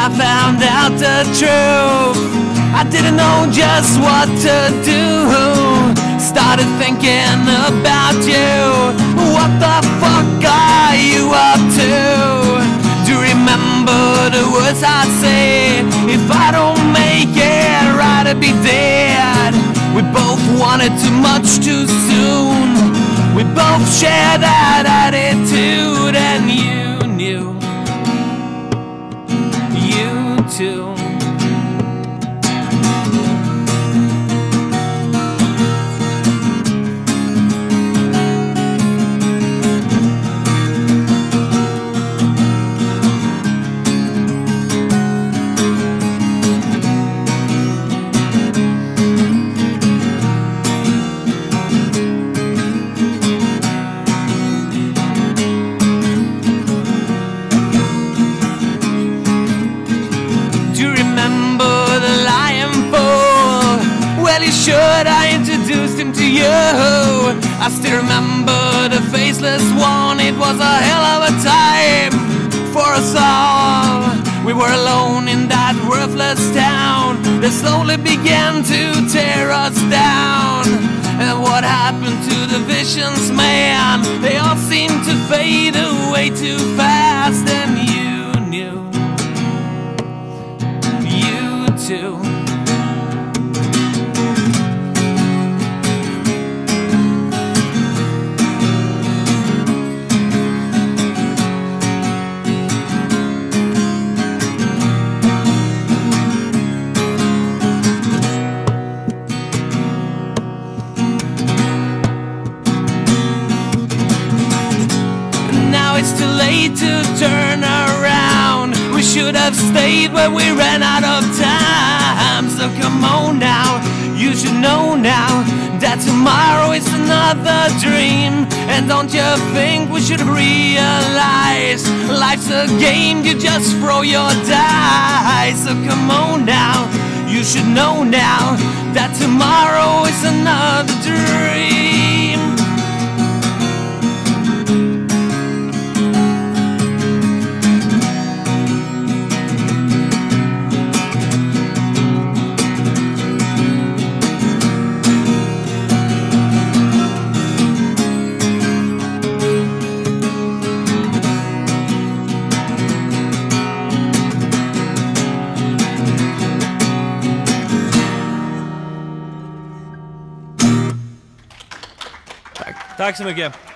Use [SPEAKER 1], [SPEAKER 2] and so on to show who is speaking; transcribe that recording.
[SPEAKER 1] I found out the truth, I didn't know just what to do. Started thinking about you. What the fuck are you up to? Do you remember the words I'd say? If I don't make it right, I'd be dead. We both wanted too much too soon. We both shared that attitude, and you knew. You too. Should I introduced him to you? I still remember the faceless one. It was a hell of a time for us all. We were alone in that worthless town that slowly began to tear us down. And what happened to the visions, man? They all seemed to fade away too fast. And you knew. You too. It's too late to turn around. We should have stayed where we ran out of time. So come on now, you should know now that tomorrow is another dream. And don't you think we should realize life's a game, you just throw your dice. So come on now, you should know now that tomorrow is another dream.
[SPEAKER 2] Tack så mycket.